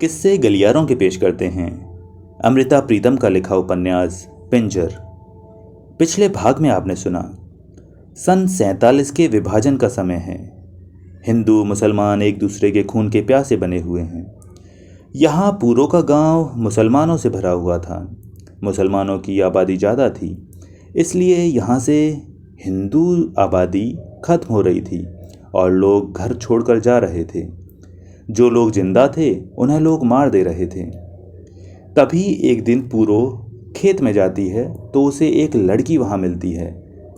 किस्से गलियारों के पेश करते हैं अमृता प्रीतम का लिखा उपन्यास पिंजर। पिछले भाग में आपने सुना सन 47 के विभाजन का समय है। हिंदू मुसलमान एक दूसरे के खून के प्यासे बने हुए हैं। यहाँ पूरो का गांव मुसलमानों से भरा हुआ था। मुसलमानों की आबादी ज़्यादा थी, इसलिए यहाँ से हिंदू आबादी खत्म हो रही थी और लोग घर छोड़कर जा रहे थे। जो लोग जिंदा थे उन्हें लोग मार दे रहे थे। तभी एक दिन पूरो खेत में जाती है तो उसे एक लड़की वहाँ मिलती है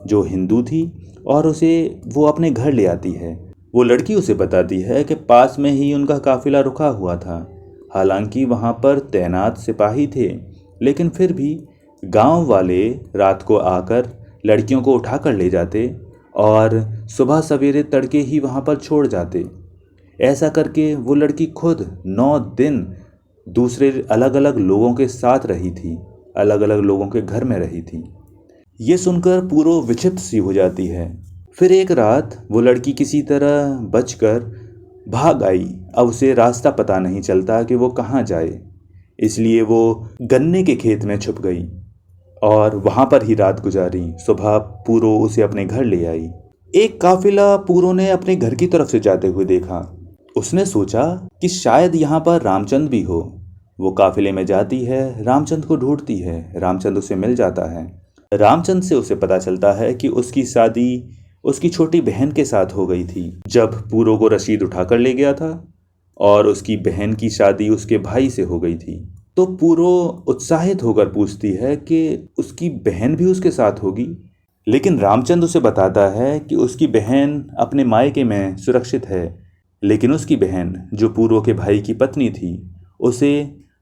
जो हिंदू थी और उसे वो अपने घर ले आती है। वो लड़की उसे बताती है कि पास में ही उनका काफिला रुका हुआ था। हालांकि वहाँ पर तैनात सिपाही थे, लेकिन फिर भी गांव वाले रात को आकर लड़कियों को उठाकर ले जाते और सुबह सवेरे तड़के ही वहाँ पर छोड़ जाते। ऐसा करके वो लड़की खुद 9 दिन दूसरे अलग अलग लोगों के साथ रही थी, अलग अलग लोगों के घर में रही थी। ये सुनकर पूरो विचित्र सी हो जाती है। फिर एक रात वो लड़की किसी तरह बचकर भाग आई। अब उसे रास्ता पता नहीं चलता कि वो कहाँ जाए, इसलिए वो गन्ने के खेत में छुप गई और वहाँ पर ही रात गुजारी। सुबह पूरो उसे अपने घर ले आई। एक काफिला पूरो ने अपने घर की तरफ से जाते हुए देखा। उसने सोचा कि शायद यहाँ पर रामचंद भी हो। वो काफिले में जाती है, रामचंद को ढूंढती है। रामचंद उसे मिल जाता है। रामचंद से उसे पता चलता है कि उसकी शादी उसकी छोटी बहन के साथ हो गई थी जब पूरो को रशीद उठाकर ले गया था, और उसकी बहन की शादी उसके भाई से हो गई थी। तो पूरो उत्साहित होकर पूछती है कि उसकी बहन भी उसके साथ होगी, लेकिन रामचंद उसे बताता है कि उसकी बहन अपने मायके में सुरक्षित है, लेकिन उसकी बहन जो पूरो के भाई की पत्नी थी उसे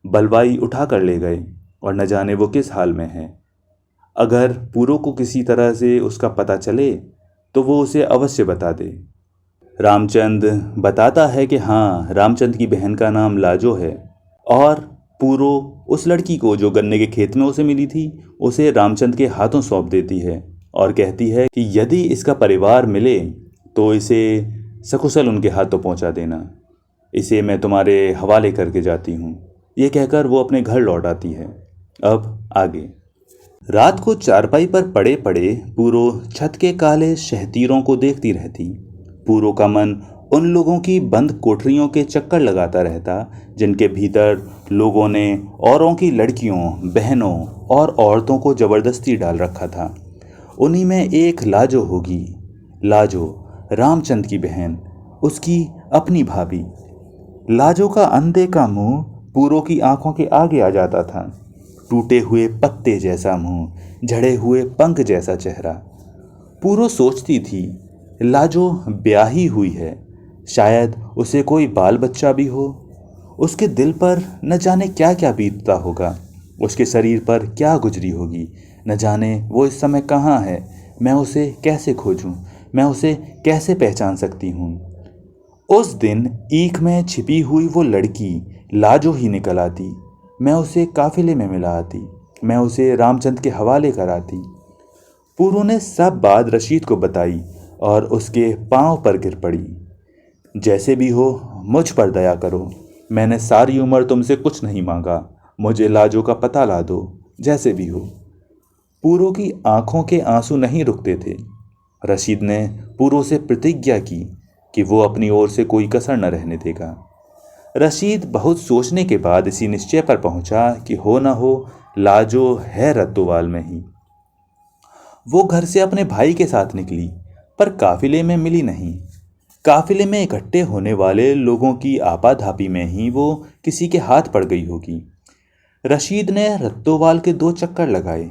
बलवाई उठा कर ले गए और न जाने वो किस हाल में है। अगर पूरो को किसी तरह से उसका पता चले तो वो उसे अवश्य बता दे। रामचंद बताता है कि हाँ, रामचंद की बहन का नाम लाजो है और पूरो उस लड़की को जो गन्ने के खेत में उसे मिली थी उसे रामचंद के हाथों सौंप देती है और कहती है कि यदि इसका परिवार मिले तो इसे सकुशल उनके हाथों पहुंचा देना। इसे मैं तुम्हारे हवाले करके जाती हूँ। ये कहकर वो अपने घर लौट आती है। अब आगे। रात को चारपाई पर पड़े पड़े पूरो छत के काले शहतीरों को देखती रहती। पूरो का मन उन लोगों की बंद कोठरियों के चक्कर लगाता रहता जिनके भीतर लोगों ने औरों की लड़कियों, बहनों और औरतों को जबरदस्ती डाल रखा था। उन्हीं में एक लाजो होगी। लाजो रामचंद की बहन, उसकी अपनी भाभी। लाजो का अंधे का मुंह पूरो की आंखों के आगे आ जाता था। टूटे हुए पत्ते जैसा मुंह, झड़े हुए पंख जैसा चेहरा। पूरो सोचती थी लाजो ब्याही हुई है, शायद उसे कोई बाल बच्चा भी हो। उसके दिल पर न जाने क्या क्या बीतता होगा, उसके शरीर पर क्या गुजरी होगी। न जाने वो इस समय कहाँ है। मैं उसे कैसे खोजूं, मैं उसे कैसे पहचान सकती हूँ। उस दिन ईख में छिपी हुई वो लड़की लाजो ही निकल आती। मैं उसे काफिले में मिला आती, मैं उसे रामचंद के हवाले कराती। पूरो ने सब बात रशीद को बताई और उसके पांव पर गिर पड़ी। जैसे भी हो मुझ पर दया करो। मैंने सारी उम्र तुमसे कुछ नहीं मांगा, मुझे लाजो का पता ला दो, जैसे भी हो। पूरो की आंखों के आंसू नहीं रुकते थे। रशीद ने पूरो से प्रतिज्ञा की कि वो अपनी ओर से कोई कसर न रहने देगा। रशीद बहुत सोचने के बाद इसी निश्चय पर पहुंचा कि हो न हो लाजो है रत्तोवाल में ही। वो घर से अपने भाई के साथ निकली, पर काफिले में मिली नहीं। काफिले में इकट्ठे होने वाले लोगों की आपाधापी में ही वो किसी के हाथ पड़ गई होगी। रशीद ने रत्तोवाल के 2 चक्कर लगाए,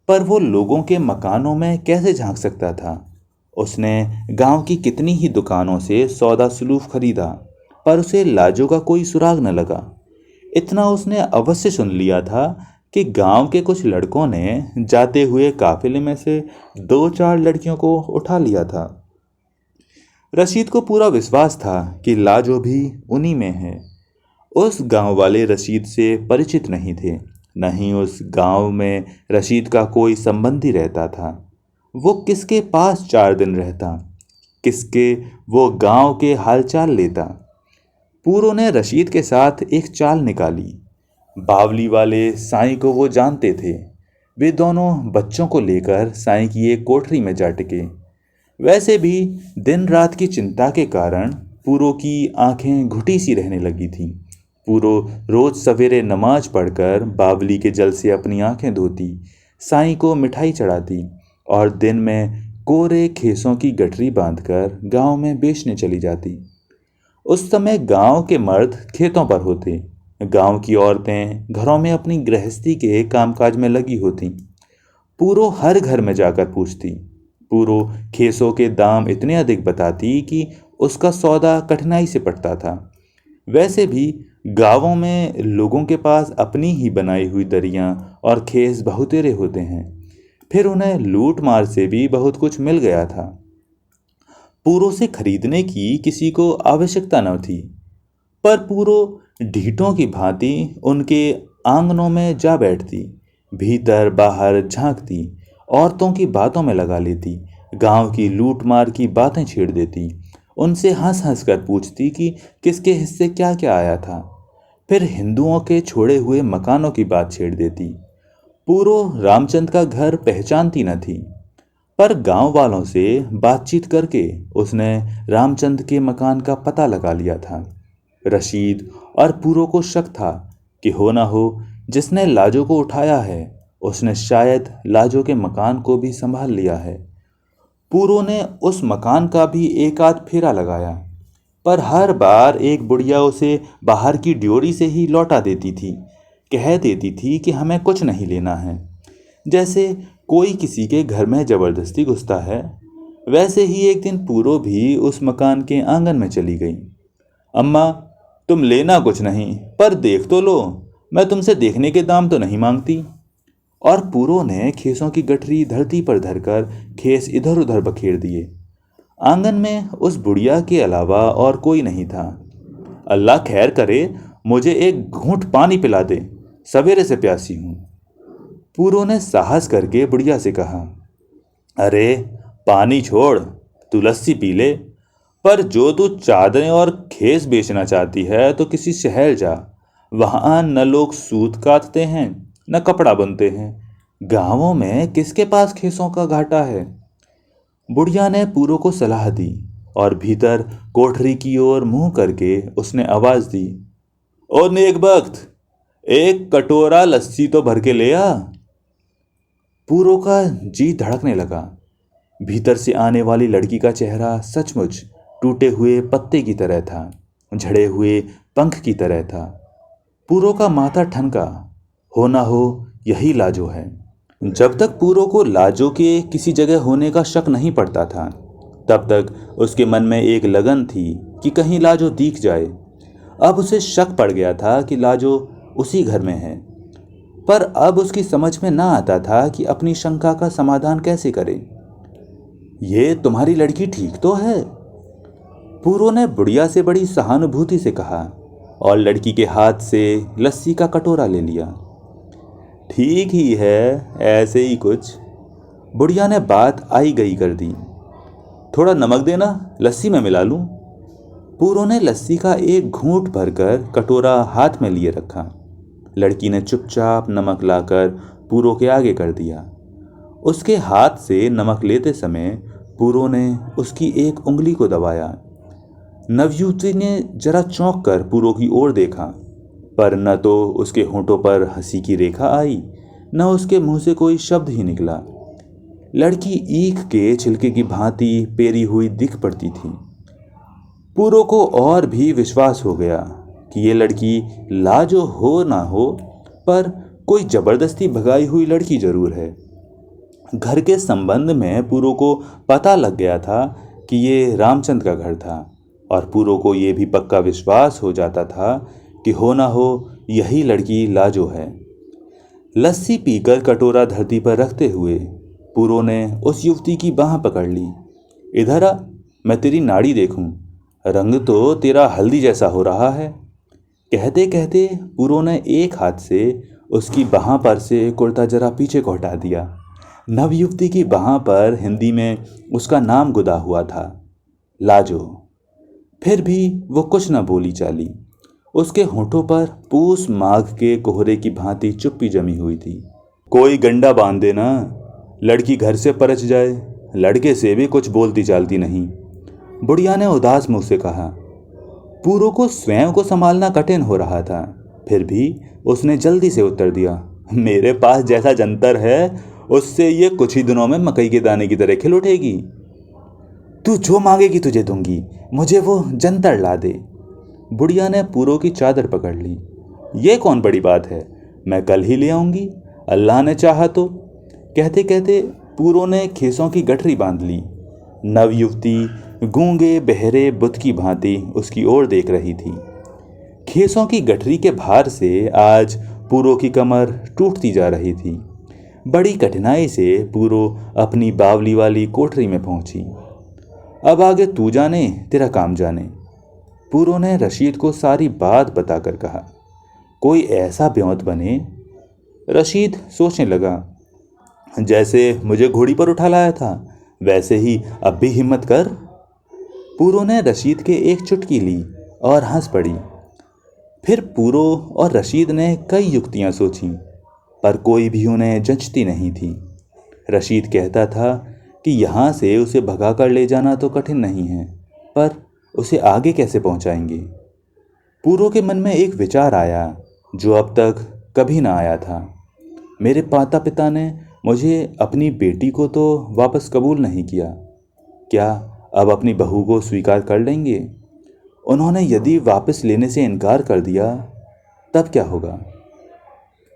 पर वो लोगों के मकानों में कैसे झांक सकता था। उसने गांव की कितनी ही दुकानों से सौदा सुलूफ खरीदा, पर उसे लाजो का कोई सुराग न लगा। इतना उसने अवश्य सुन लिया था कि गांव के कुछ लड़कों ने जाते हुए काफिले में से 2-4 लड़कियों को उठा लिया था। रशीद को पूरा विश्वास था कि लाजो भी उन्हीं में है। उस गांव वाले रशीद से परिचित नहीं थे, न ही उस गांव में रशीद का कोई संबंधी रहता था। वो किसके पास 4 दिन रहता, किसके वो गांव के हालचाल लेता। पूरो ने रशीद के साथ एक चाल निकाली। बावली वाले साईं को वो जानते थे। वे दोनों बच्चों को लेकर साईं की एक कोठरी में जा टिके। वैसे भी दिन रात की चिंता के कारण पूरो की आंखें घुटी सी रहने लगी थीं। पूरो रोज सवेरे नमाज पढ़कर बावली के जल से अपनी आंखें धोती, साईं को मिठाई चढ़ाती और दिन में कोरे खेसों की गठरी बांधकर गांव में बेचने चली जाती। उस समय गांव के मर्द खेतों पर होते, गांव की औरतें घरों में अपनी गृहस्थी के कामकाज में लगी होती। पूरो हर घर में जाकर पूछती। पूरो खेसों के दाम इतने अधिक बताती कि उसका सौदा कठिनाई से पड़ता था। वैसे भी गांवों में लोगों के पास अपनी ही बनाई हुई दरियां और खेस बहुतेरे होते हैं, फिर उन्हें लूट मार से भी बहुत कुछ मिल गया था। पूरो से खरीदने की किसी को आवश्यकता न थी, पर पूरो ढीठों की भांति उनके आंगनों में जा बैठती, भीतर बाहर झांकती, औरतों की बातों में लगा लेती, गांव की लूट मार की बातें छेड़ देती, उनसे हंस हंस कर पूछती कि किसके हिस्से क्या क्या आया था। फिर हिंदुओं के छोड़े हुए मकानों की बात छेड़ देती। पूरो रामचंद का घर पहचानती न थी, पर गांव वालों से बातचीत करके उसने रामचंद के मकान का पता लगा लिया था। रशीद और पूरो को शक था कि हो ना हो जिसने लाजो को उठाया है उसने शायद लाजो के मकान को भी संभाल लिया है। पूरो ने उस मकान का भी एक आध फेरा लगाया, पर हर बार एक बुढ़िया उसे बाहर की ड्योरी से ही लौटा देती थी। कह देती थी कि हमें कुछ नहीं लेना है, जैसे कोई किसी के घर में जबरदस्ती घुसता है। वैसे ही एक दिन पूरो भी उस मकान के आंगन में चली गई। अम्मा, तुम लेना कुछ नहीं, पर देख तो लो, मैं तुमसे देखने के दाम तो नहीं मांगती। और पूरो ने खेसों की गठरी धरती पर धरकर खेस इधर उधर बखेर दिए। आंगन में उस बुढ़िया के अलावा और कोई नहीं था। अल्लाह खैर करे, मुझे एक घूंट पानी पिला दे, सवेरे से प्यासी हूं। पूरो ने साहस करके बुढ़िया से कहा, अरे पानी छोड़, तू लस्सी पी ले, पर जो तू चादरें और खेस बेचना चाहती है तो किसी शहर जा। वहां न लोग सूत काटते हैं न कपड़ा बुनते हैं। गांवों में किसके पास खेसों का घाटा है। बुढ़िया ने पूरो को सलाह दी और भीतर कोठरी की ओर मुंह करके उसने आवाज दी, ओ नेकबख्त, एक कटोरा लस्सी तो भर के ले आ। पूरो का जी धड़कने लगा। भीतर से आने वाली लड़की का चेहरा सचमुच टूटे हुए पत्ते की तरह था, झड़े हुए पंख की तरह था। पूरो का माथा ठनका, हो ना हो यही लाजो है। जब तक पूरो को लाजो के किसी जगह होने का शक नहीं पड़ता था, तब तक उसके मन में एक लगन थी कि कहीं लाजो दिख जाए। अब उसे शक पड़ गया था कि लाजो उसी घर में है, पर अब उसकी समझ में ना आता था कि अपनी शंका का समाधान कैसे करे। ये तुम्हारी लड़की ठीक तो है? पूरो ने बुढ़िया से बड़ी सहानुभूति से कहा और लड़की के हाथ से लस्सी का कटोरा ले लिया। ठीक ही है, ऐसे ही कुछ। बुढ़िया ने बात आई गई कर दी। थोड़ा नमक देना, लस्सी में मिला लूं। पूरो ने लस्सी का एक घूंट भरकर कटोरा हाथ में लिए रखा। लड़की ने चुपचाप नमक लाकर पूरो के आगे कर दिया। उसके हाथ से नमक लेते समय पूरो ने उसकी एक उंगली को दबाया। नवयुवती ने जरा चौंक कर पूरो की ओर देखा, पर न तो उसके होंठों पर हंसी की रेखा आई, न उसके मुंह से कोई शब्द ही निकला। लड़की ईख के छिलके की भांति पेरी हुई दिख पड़ती थी। पूरो को और भी विश्वास हो गया कि ये लड़की लाजो हो ना हो, पर कोई जबरदस्ती भगाई हुई लड़की जरूर है। घर के संबंध में पूरो को पता लग गया था कि ये रामचंद का घर था, और पूरो को ये भी पक्का विश्वास हो जाता था कि हो ना हो यही लड़की लाजो है। लस्सी पीकर कटोरा धरती पर रखते हुए पूरो ने उस युवती की बाह पकड़ ली। इधर आ, मैं तेरी नाड़ी देखूं, रंग तो तेरा हल्दी जैसा हो रहा है। कहते कहते पूरो ने एक हाथ से उसकी बाह पर से कुर्ता जरा पीछे को हटा दिया। नवयुवती की बाह पर हिंदी में उसका नाम गुदा हुआ था, लाजो। फिर भी वो कुछ न बोली चाली। उसके होठों पर पूस माघ के कोहरे की भांति चुप्पी जमी हुई थी। कोई गंडा बांध देना, लड़की घर से परच जाए। लड़के से भी कुछ बोलती चालती नहीं, बुढ़िया ने उदास मुंह से कहा। पूरो को स्वयं को संभालना कठिन हो रहा था, फिर भी उसने जल्दी से उत्तर दिया, मेरे पास जैसा जंतर है उससे ये कुछ ही दिनों में मकई के दाने की तरह खिल उठेगी। तू जो मांगेगी तुझे दूंगी, मुझे वो जंतर ला दे। बुढ़िया ने पूरो की चादर पकड़ ली। ये कौन बड़ी बात है, मैं कल ही ले आऊंगी, अल्लाह ने चाहा तो। कहते कहते पूरो ने खेसों की गठरी बांध ली। नवयुवती गूंगे बहरे बुत की भांति उसकी ओर देख रही थी। खेसों की गठरी के भार से आज पूरो की कमर टूटती जा रही थी। बड़ी कठिनाई से पूरो अपनी बावली वाली कोठरी में पहुंची। अब आगे तू जाने, तेरा काम जाने, पूरो ने रशीद को सारी बात बताकर कहा। कोई ऐसा ब्योंत बने। रशीद सोचने लगा, जैसे मुझे घोड़ी पर उठा लाया था वैसे ही अब भी हिम्मत कर। पूरो ने रशीद के एक चुटकी ली और हंस पड़ी। फिर पूरो और रशीद ने कई युक्तियां सोचीं, पर कोई भी उन्हें जचती नहीं थी। रशीद कहता था कि यहाँ से उसे भगा कर ले जाना तो कठिन नहीं है, पर उसे आगे कैसे पहुँचाएंगे। पूरो के मन में एक विचार आया जो अब तक कभी ना आया था। मेरे माता पिता ने मुझे अपनी बेटी को तो वापस कबूल नहीं किया, क्या अब अपनी बहू को स्वीकार कर लेंगे। उन्होंने यदि वापस लेने से इनकार कर दिया तब क्या होगा।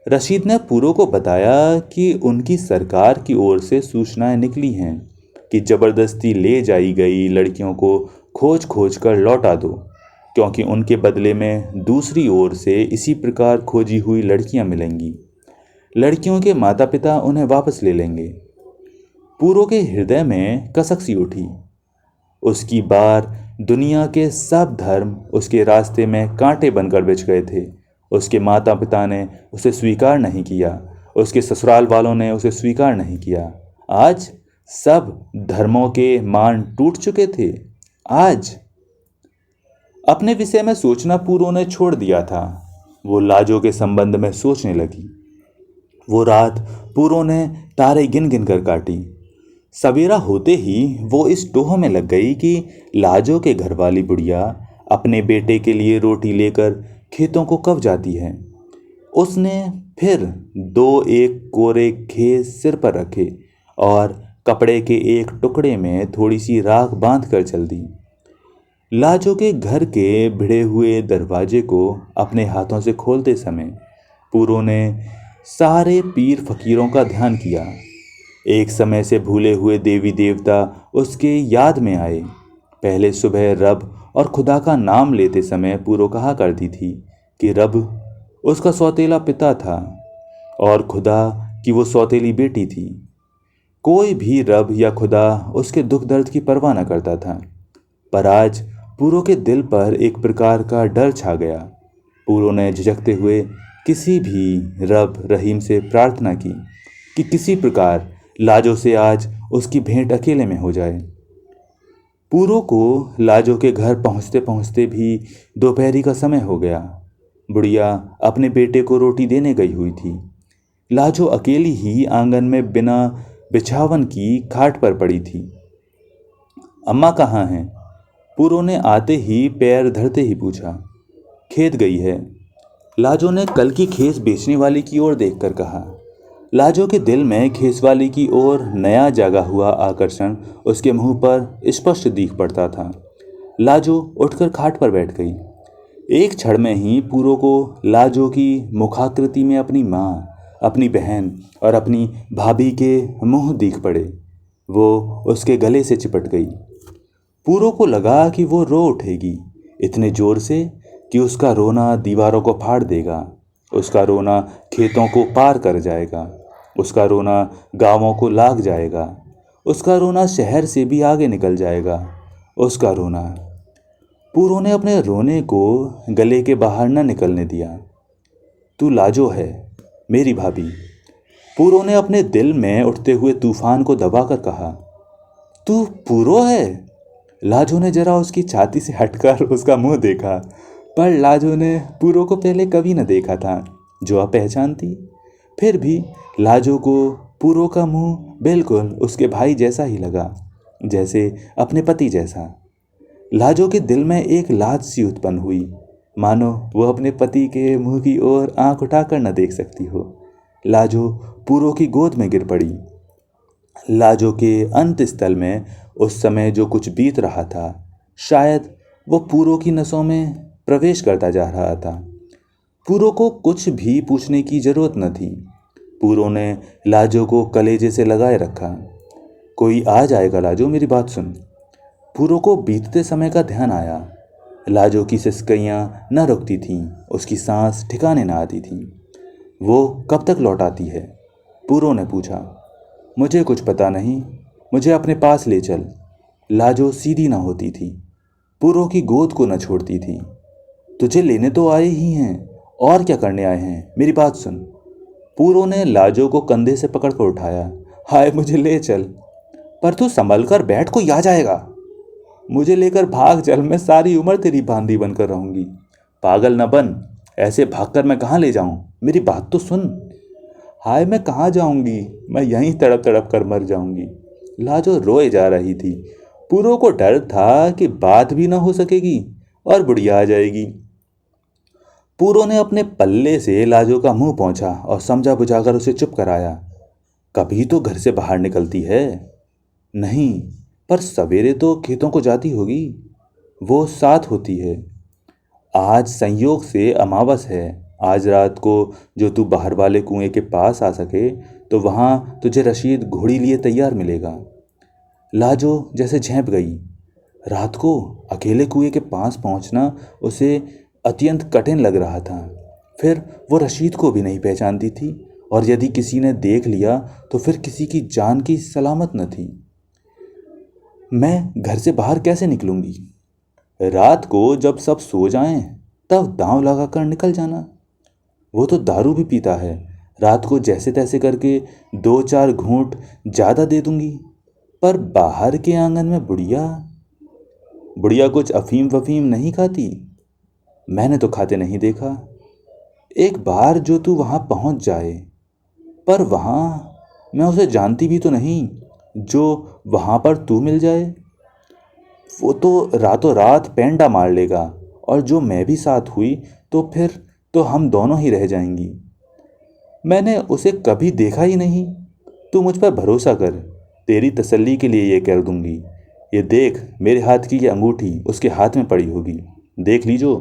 रशीद ने पूरो को बताया कि उनकी सरकार की ओर से सूचनाएं निकली हैं कि ज़बरदस्ती ले जाई गई लड़कियों को खोज खोज कर लौटा दो, क्योंकि उनके बदले में दूसरी ओर से इसी प्रकार खोजी हुई लड़कियां मिलेंगी। लड़कियों के माता पिता उन्हें वापस ले लेंगे। पूरो के हृदय में कसक सी उठी। उसकी बार दुनिया के सब धर्म उसके रास्ते में कांटे बनकर बिछ गए थे। उसके माता पिता ने उसे स्वीकार नहीं किया, उसके ससुराल वालों ने उसे स्वीकार नहीं किया। आज सब धर्मों के मान टूट चुके थे। आज अपने विषय में सोचना पूरो ने छोड़ दिया था। वो लाजो के संबंध में सोचने लगी। वो रात पूरो ने तारे गिन गिन कर काटी। सवेरा होते ही वो इस टोह में लग गई कि लाजो के घर वाली बुढ़िया अपने बेटे के लिए रोटी लेकर खेतों को कब जाती है। उसने फिर 2-1 कोरे खेस सिर पर रखे और कपड़े के एक टुकड़े में थोड़ी सी राख बांध कर चल दी। लाजो के घर के भिड़े हुए दरवाजे को अपने हाथों से खोलते समय पूरो ने सारे पीर फकीरों का ध्यान किया। एक समय से भूले हुए देवी देवता उसके याद में आए। पहले सुबह रब और खुदा का नाम लेते समय पूरो कहा करती थी कि रब उसका सौतेला पिता था और खुदा की वो सौतेली बेटी थी। कोई भी रब या खुदा उसके दुख दर्द की परवाह न करता था। पर आज पूरो के दिल पर एक प्रकार का डर छा गया। पूरो ने झिझकते हुए किसी भी रब रहीम से प्रार्थना की कि किसी प्रकार लाजो से आज उसकी भेंट अकेले में हो जाए। पूरो को लाजो के घर पहुंचते पहुंचते भी दोपहरी का समय हो गया। बुढ़िया अपने बेटे को रोटी देने गई हुई थी। लाजो अकेली ही आंगन में बिना बिछावन की खाट पर पड़ी थी। अम्मा कहाँ हैं? पूरो ने आते ही पैर धरते ही पूछा। खेत गई है, लाजो ने कल की खेस बेचने वाली की ओर देखकर कहा। लाजो के दिल में खेसवाली की ओर नया जागा हुआ आकर्षण उसके मुंह पर स्पष्ट दिख पड़ता था। लाजो उठकर खाट पर बैठ गई। एक क्षण में ही पूरो को लाजो की मुखाकृति में अपनी माँ, अपनी बहन और अपनी भाभी के मुंह दिख पड़े। वो उसके गले से चिपट गई। पूरो को लगा कि वो रो उठेगी, इतने जोर से कि उसका रोना दीवारों को फाड़ देगा। उसका रोना खेतों को पार कर जाएगा। उसका रोना गांवों को लाग जाएगा। उसका रोना शहर से भी आगे निकल जाएगा। उसका रोना। पूरो ने अपने रोने को गले के बाहर न निकलने दिया। तू लाजो है, मेरी भाभी। पूरो ने अपने दिल में उठते हुए तूफान को दबाकर कहा। तू पूरो है? लाजो ने जरा उसकी छाती से हटकर उसका मुंह देखा, पर लाजो ने पूरो को पहले कभी न देखा था, जो अब पहचान थी। फिर भी लाजो को पूरो का मुंह बिल्कुल उसके भाई जैसा ही लगा, जैसे अपने पति जैसा। लाजो के दिल में एक लाज सी उत्पन्न हुई, मानो वो अपने पति के मुंह की ओर आंख उठाकर न देख सकती हो। लाजो पूरो की गोद में गिर पड़ी। लाजो के अंत स्थल में उस समय जो कुछ बीत रहा था, शायद वो पूरो की नसों में प्रवेश करता जा रहा था। पूरो को कुछ भी पूछने की जरूरत न थी। पूरो ने लाजो को कलेजे से लगाए रखा। कोई आ जाएगा लाजो, मेरी बात सुन। पूरो को बीतते समय का ध्यान आया। लाजो की सिसकैयां न रुकती थीं, उसकी सांस ठिकाने न आती थी। वो कब तक लौट आती है? पूरो ने पूछा। मुझे कुछ पता नहीं, मुझे अपने पास ले चल। लाजो सीधी न होती थी, पूरो की गोद को न छोड़ती थी। तुझे लेने तो आए ही हैं, और क्या करने आए हैं, मेरी बात सुन। पूरो ने लाजो को कंधे से पकड़कर उठाया। हाय, मुझे ले चल। पर तू संभल कर बैठ, कोई आ जाएगा। मुझे लेकर भाग चल, मैं सारी उम्र तेरी बांदी बनकर रहूंगी। पागल न बन, ऐसे भागकर मैं कहाँ ले जाऊं, मेरी बात तो सुन। हाय, मैं कहाँ जाऊंगी, मैं यहीं तड़प तड़प कर मर जाऊंगी। लाजो रोए जा रही थी। पूरो को डर था कि बात भी ना हो सकेगी और बुढ़िया आ जाएगी। पूरो ने अपने पल्ले से लाजो का मुंह पोंछा और समझा बुझाकर उसे चुप कराया। कभी तो घर से बाहर निकलती है। नहीं, पर सवेरे तो खेतों को जाती होगी, वो साथ होती है। आज संयोग से अमावस है। आज रात को जो तू बाहर वाले कुएं के पास आ सके तो वहां तुझे रशीद घोड़ी लिए तैयार मिलेगा। लाजो जैसे झेंप गई। रात को अकेले कुएं के पास पहुंचना उसे अत्यंत कठिन लग रहा था। फिर वो रशीद को भी नहीं पहचानती थी, और यदि किसी ने देख लिया तो फिर किसी की जान की सलामत न थी। मैं घर से बाहर कैसे निकलूंगी? रात को जब सब सो जाएं तब दांव लगाकर निकल जाना। वो तो दारू भी पीता है। रात को जैसे तैसे करके 2-4 घूंट ज्यादा दे दूंगी। पर बाहर के आंगन में बुढ़िया बुढ़िया कुछ अफीम वफीम नहीं खाती? मैंने तो खाते नहीं देखा। एक बार जो तू वहां पहुंच जाए, पर वहां मैं उसे जानती भी तो नहीं, जो वहां पर तू मिल जाए, वो तो रातों रात पेंडा मार लेगा, और जो मैं भी साथ हुई तो फिर तो हम दोनों ही रह जाएंगी। मैंने उसे कभी देखा ही नहीं। तू मुझ पर भरोसा कर, तेरी तसल्ली के लिए ये कर दूंगी। ये देख, मेरे हाथ की ये अंगूठी उसके हाथ में पड़ी होगी, देख लीजो।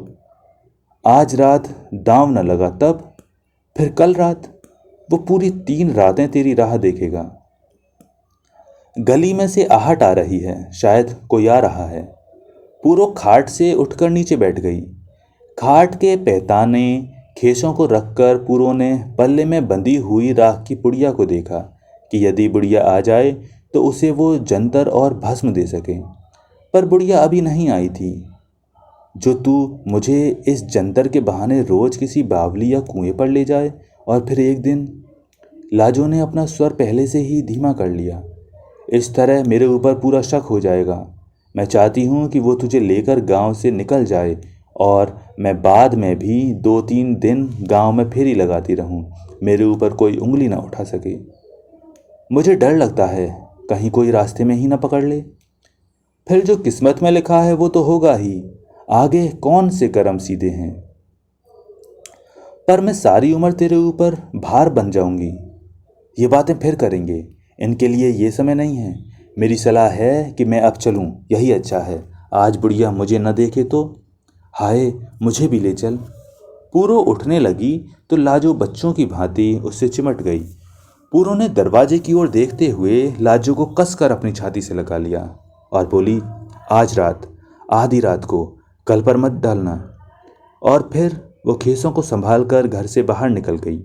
आज रात दांव न लगा तब, फिर कल रात, वो पूरी 3 रातें तेरी राह देखेगा। गली में से आहट आ रही है, शायद कोई आ रहा है। पूरो खाट से उठकर नीचे बैठ गई। खाट के पैताने खेसों को रखकर पूरो ने पल्ले में बंधी हुई राख की पुड़िया को देखा कि यदि बुढ़िया आ जाए तो उसे वो जंतर और भस्म दे सके। पर बुढ़िया अभी नहीं आई थी। जो तू मुझे इस जंतर के बहाने रोज किसी बावली या कुएं पर ले जाए और फिर एक दिन। लाजो ने अपना स्वर पहले से ही धीमा कर लिया। इस तरह मेरे ऊपर पूरा शक हो जाएगा। मैं चाहती हूँ कि वो तुझे लेकर गांव से निकल जाए और मैं बाद में भी 2-3 दिन गांव में फेरी लगाती रहूं, मेरे ऊपर कोई उंगली ना उठा सके। मुझे डर लगता है कहीं कोई रास्ते में ही ना पकड़ ले। फिर जो किस्मत में लिखा है वो तो होगा ही, आगे कौन से कर्म सीधे हैं। पर मैं सारी उम्र तेरे ऊपर भार बन जाऊंगी। ये बातें फिर करेंगे, इनके लिए ये समय नहीं है। मेरी सलाह है कि मैं अब चलूं, यही अच्छा है। आज बुढ़िया मुझे न देखे तो। हाय, मुझे भी ले चल। पूरो उठने लगी तो लाजो बच्चों की भांति उससे चिमट गई। पूरो ने दरवाजे की ओर देखते हुए लाजो को कसकर अपनी छाती से लगा लिया और बोली, आज रात, आधी रात को, कल पर मत डालना। और फिर वो खेसों को संभाल कर घर से बाहर निकल गई।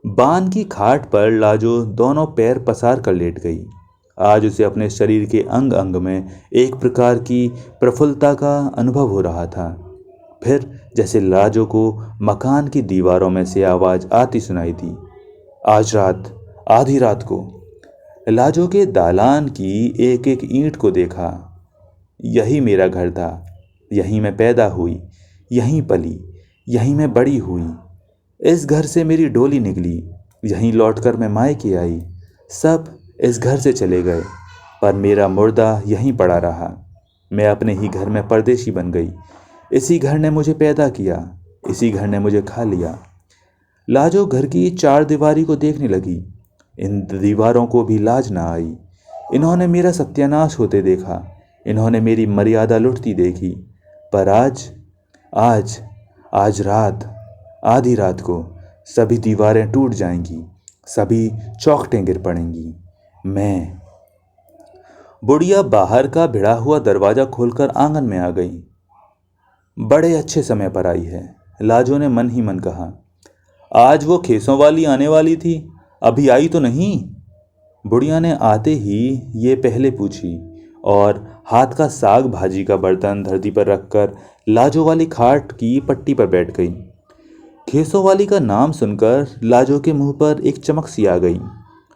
बान की खाट पर लाजो दोनों पैर पसार कर लेट गई। आज उसे अपने शरीर के अंग अंग में एक प्रकार की प्रफुल्लता का अनुभव हो रहा था। फिर जैसे लाजो को मकान की दीवारों में से आवाज आती सुनाई दी, आज रात, आधी रात को। लाजो के दालान की एक एक ईंट को देखा। यही मेरा घर था, यहीं मैं पैदा हुई, यहीं पली, यहीं मैं बड़ी हुई। इस घर से मेरी डोली निकली, यहीं लौटकर मैं मायके आई। सब इस घर से चले गए, पर मेरा मुर्दा यहीं पड़ा रहा। मैं अपने ही घर में परदेशी बन गई। इसी घर ने मुझे पैदा किया, इसी घर ने मुझे खा लिया। लाजो घर की चार दीवारी को देखने लगी। इन दीवारों को भी लाज ना आई। इन्होंने मेरा सत्यानाश होते देखा, इन्होंने मेरी मर्यादा लुटती देखी। पर आज आज आज रात, आधी रात को सभी दीवारें टूट जाएंगी, सभी चौखटें गिर पड़ेंगी। मैं बुढ़िया बाहर का भिड़ा हुआ दरवाजा खोलकर आंगन में आ गई। बड़े अच्छे समय पर आई है, लाजो ने मन ही मन कहा। आज वो खेसों वाली आने वाली थी, अभी आई तो नहीं? बुढ़िया ने आते ही ये पहले पूछी और हाथ का साग भाजी का बर्तन धरती पर रखकर लाजो वाली खाट की पट्टी पर बैठ गई। खेसों वाली का नाम सुनकर लाजो के मुंह पर एक चमक सी आ गई।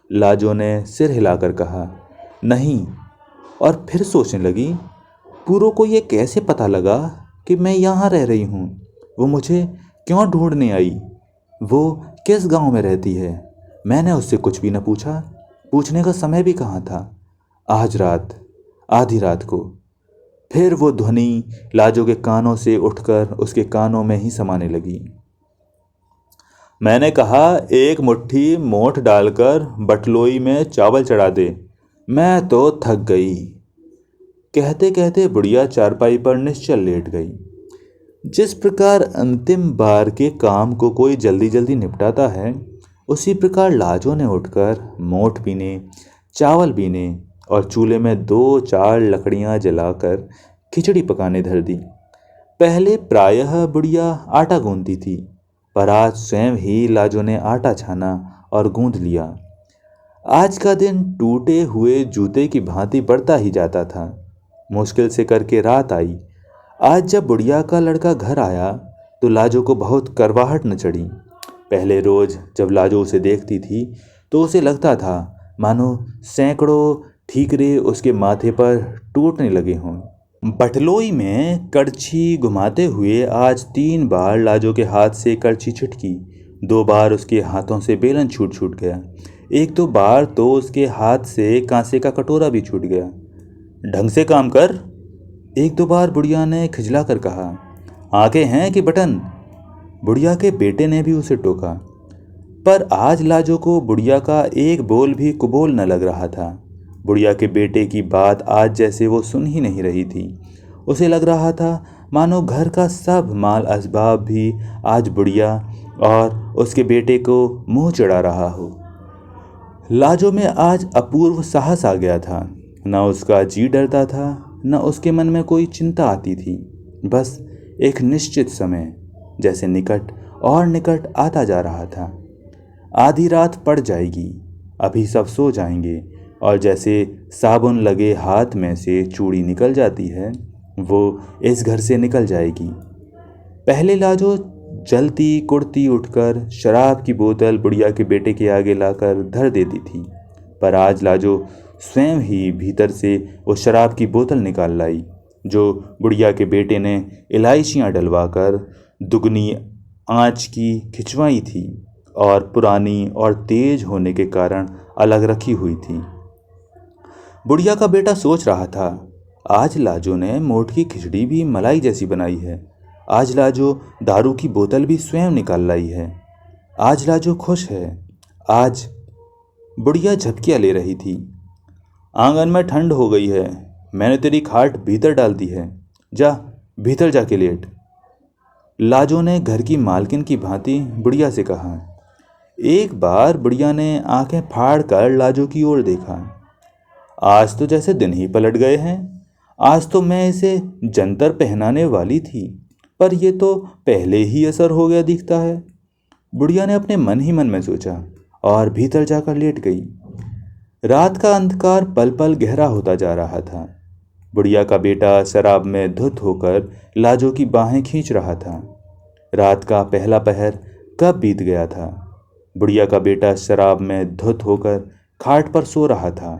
लाजो ने सिर हिलाकर कहा, नहीं, और फिर सोचने लगी, पूरो को ये कैसे पता लगा कि मैं यहाँ रह रही हूँ? वो मुझे क्यों ढूंढने आई? वो किस गांव में रहती है? मैंने उससे कुछ भी न पूछा, पूछने का समय भी कहाँ था। आज रात, आधी रात को फिर वो ध्वनि लाजो के कानों से उठकर उसके कानों में ही समाने लगी। मैंने कहा, एक मुट्ठी मोठ डालकर बटलोई में चावल चढ़ा दे, मैं तो थक गई। कहते कहते बुढ़िया चारपाई पर निश्चल लेट गई। जिस प्रकार अंतिम बार के काम को कोई जल्दी जल्दी निपटाता है, उसी प्रकार लाजो ने उठकर मोठ बीने, चावल बीने और चूल्हे में 2-4 लकड़ियां जलाकर खिचड़ी पकाने धर दी। पहले प्रायः बुढ़िया आटा गूंथती थी, पर आज स्वयं ही लाजो ने आटा छाना और गूंथ लिया। आज का दिन टूटे हुए जूते की भांति बढ़ता ही जाता था। मुश्किल से करके रात आई। आज जब बुढ़िया का लड़का घर आया तो लाजो को बहुत करवाहट न चढ़ी। पहले रोज जब लाजो उसे देखती थी तो उसे लगता था मानो सैकड़ों ठीकरे उसके माथे पर टूटने लगे हों। बटलोई में कड़छी घुमाते हुए आज 3 बार लाजो के हाथ से कड़छी छिटकी। 2 बार उसके हाथों से बेलन छूट छूट गया। 1-2 बार तो उसके हाथ से कांसे का कटोरा भी छूट गया। ढंग से काम कर, 1-2 बार बुढ़िया ने खिजला कर कहा। आंखें हैं कि बटन? बुढ़िया के बेटे ने भी उसे टोका। पर आज लाजो को बुढ़िया का एक बोल भी कुबोल न लग रहा था। बुढ़िया के बेटे की बात आज जैसे वो सुन ही नहीं रही थी। उसे लग रहा था मानो घर का सब माल असबाब भी आज बुढ़िया और उसके बेटे को मुंह चढ़ा रहा हो। लाजो में आज अपूर्व साहस आ गया था। न उसका जी डरता था, न उसके मन में कोई चिंता आती थी। बस एक निश्चित समय जैसे निकट और निकट आता जा रहा था। आधी रात पड़ जाएगी, अभी सब सो जाएंगे और जैसे साबुन लगे हाथ में से चूड़ी निकल जाती है, वो इस घर से निकल जाएगी। पहले लाजो जलती कुड़ती उठकर शराब की बोतल बुढ़िया के बेटे के आगे लाकर धर देती थी, पर आज लाजो स्वयं ही भीतर से वो शराब की बोतल निकाल लाई जो बुढ़िया के बेटे ने इलायचियाँ डलवाकर दुगनी आंच की खिंचवाई थी और पुरानी और तेज होने के कारण अलग रखी हुई थी। बुढ़िया का बेटा सोच रहा था, आज लाजो ने मोठ की खिचड़ी भी मलाई जैसी बनाई है। आज लाजो दारू की बोतल भी स्वयं निकाल लाई है। आज लाजो खुश है। आज बुढ़िया झपकियाँ ले रही थी। आंगन में ठंड हो गई है, मैंने तेरी खाट भीतर डाल दी है, जा भीतर जाके लेट। लाजो ने घर की मालकिन की भांति बुढ़िया से कहा। एक बार बुढ़िया ने आंखें फाड़ कर लाजो की ओर देखा। आज तो जैसे दिन ही पलट गए हैं। आज तो मैं इसे जंतर पहनाने वाली थी, पर यह तो पहले ही असर हो गया दिखता है। बुढ़िया ने अपने मन ही मन में सोचा और भीतर जाकर लेट गई। रात का अंधकार पल पल गहरा होता जा रहा था। बुढ़िया का बेटा शराब में धुत होकर लाजो की बाहें खींच रहा था। रात का पहला पहर कब बीत गया था। बुढ़िया का बेटा शराब में धुत होकर खाट पर सो रहा था।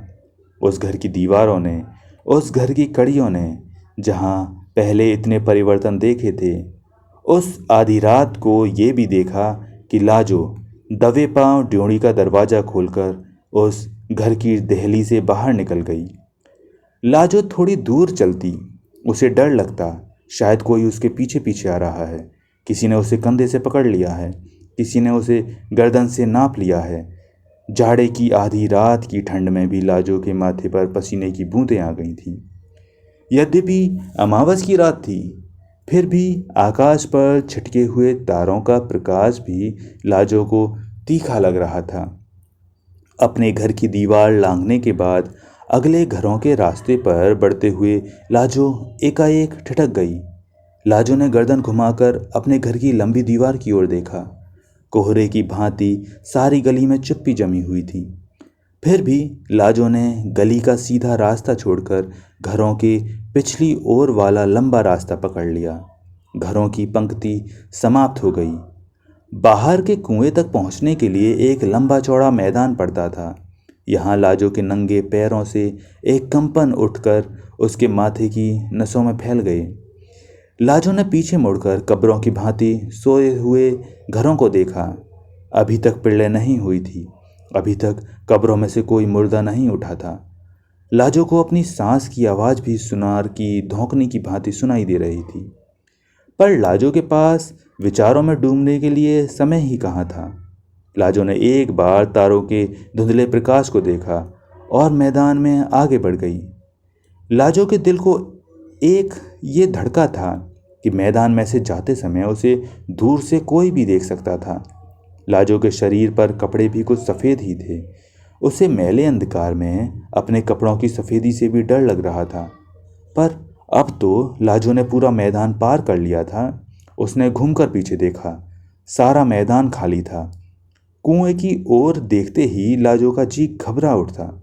उस घर की दीवारों ने, उस घर की कड़ियों ने जहाँ पहले इतने परिवर्तन देखे थे। उस आधी रात को ये भी देखा कि लाजो दबे पांव ड्योढ़ी का दरवाज़ा खोलकर उस घर की दहली से बाहर निकल गई। लाजो थोड़ी दूर चलती, उसे डर लगता शायद कोई उसके पीछे पीछे आ रहा है। किसी ने उसे कंधे से पकड़ लिया है, किसी ने उसे गर्दन से नाप लिया है। जाड़े की आधी रात की ठंड में भी लाजो के माथे पर पसीने की बूंदें आ गई थीं। यद्यपि अमावस की रात थी, फिर भी आकाश पर छिटके हुए तारों का प्रकाश भी लाजो को तीखा लग रहा था। अपने घर की दीवार लांघने के बाद अगले घरों के रास्ते पर बढ़ते हुए लाजो एकाएक ठिठक गई। लाजो ने गर्दन घुमाकर अपने घर की लंबी दीवार की ओर देखा। कोहरे की भांति सारी गली में चुप्पी जमी हुई थी। फिर भी लाजो ने गली का सीधा रास्ता छोड़कर घरों के पिछली ओर वाला लंबा रास्ता पकड़ लिया। घरों की पंक्ति समाप्त हो गई। बाहर के कुएं तक पहुंचने के लिए एक लंबा चौड़ा मैदान पड़ता था। यहाँ लाजो के नंगे पैरों से एक कंपन उठकर उसके माथे की नसों में फैल गए। लाजो ने पीछे मुड़कर कब्रों की भांति सोए हुए घरों को देखा। अभी तक पिल्ले नहीं हुई थी, अभी तक कब्रों में से कोई मुर्दा नहीं उठा था। लाजो को अपनी सांस की आवाज़ भी सुनार की धौंकने की भांति सुनाई दे रही थी। पर लाजो के पास विचारों में डूबने के लिए समय ही कहाँ था। लाजो ने एक बार तारों के धुंधले प्रकाश को देखा और मैदान में आगे बढ़ गई। लाजो के दिल को एक ये धड़का था कि मैदान में से जाते समय उसे दूर से कोई भी देख सकता था। लाजो के शरीर पर कपड़े भी कुछ सफ़ेद ही थे। उसे मैले अंधकार में अपने कपड़ों की सफ़ेदी से भी डर लग रहा था। पर अब तो लाजो ने पूरा मैदान पार कर लिया था। उसने घूमकर पीछे देखा, सारा मैदान खाली था। कुएं की ओर देखते ही लाजो का जी घबरा उठा।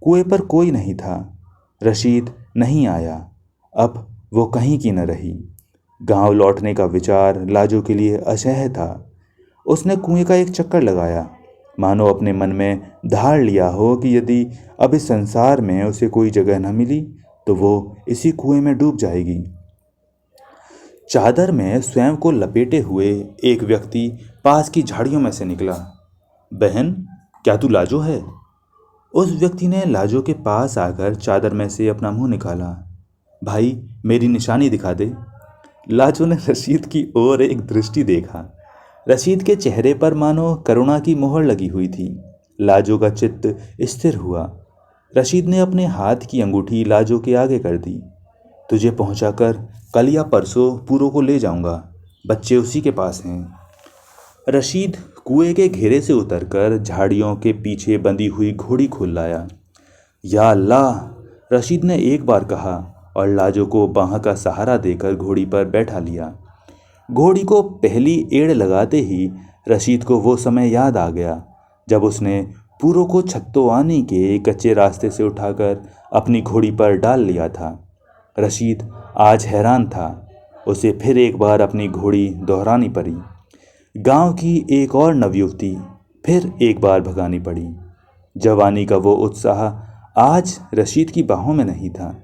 कुएं पर कोई नहीं था। रशीद नहीं आया। अब वो कहीं की न रही। गांव लौटने का विचार लाजो के लिए असह्य था। उसने कुएं का एक चक्कर लगाया, मानो अपने मन में धार लिया हो कि यदि अब इस संसार में उसे कोई जगह न मिली तो वो इसी कुएं में डूब जाएगी। चादर में स्वयं को लपेटे हुए एक व्यक्ति पास की झाड़ियों में से निकला। बहन, क्या तू लाजो है? उस व्यक्ति ने लाजो के पास आकर चादर में से अपना मुंह निकाला। भाई, मेरी निशानी दिखा दे। लाजो ने रशीद की ओर एक दृष्टि देखा। रशीद के चेहरे पर मानो करुणा की मोहर लगी हुई थी। लाजो का चित्त स्थिर हुआ। रशीद ने अपने हाथ की अंगूठी लाजो के आगे कर दी। तुझे पहुंचाकर कल या परसों पूरो को ले जाऊंगा, बच्चे उसी के पास हैं। रशीद कुएं के घेरे से उतरकर झाड़ियों के पीछे बंधी हुई घोड़ी खोल लाया। या अल्लाह, रशीद ने एक बार कहा और लाजो को बाह का सहारा देकर घोड़ी पर बैठा लिया। घोड़ी को पहली एड़ लगाते ही रशीद को वो समय याद आ गया जब उसने पूरो को छत्तोआनी के कच्चे रास्ते से उठाकर अपनी घोड़ी पर डाल लिया था। रशीद आज हैरान था। उसे फिर एक बार अपनी घोड़ी दोहरानी पड़ी। गांव की एक और नवयुवती फिर एक बार भगानी पड़ी। जवानी का वो उत्साह आज रशीद की बाहों में नहीं था।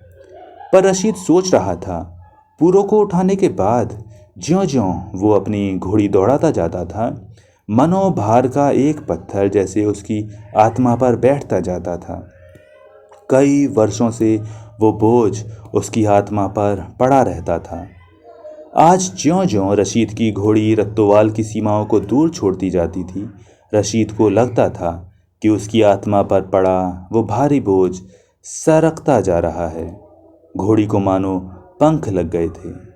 पर रशीद सोच रहा था, पूरो को उठाने के बाद ज्यों-ज्यों वो अपनी घोड़ी दौड़ाता जाता था, मनोभार का एक पत्थर जैसे उसकी आत्मा पर बैठता जाता था। कई वर्षों से वो बोझ उसकी आत्मा पर पड़ा रहता था। आज ज्यों-ज्यों रशीद की घोड़ी रत्तोवाल की सीमाओं को दूर छोड़ती जाती थी, रशीद को लगता था कि उसकी आत्मा पर पड़ा वो भारी बोझ सरकता जा रहा है। घोड़ी को मानो पंख लग गए थे।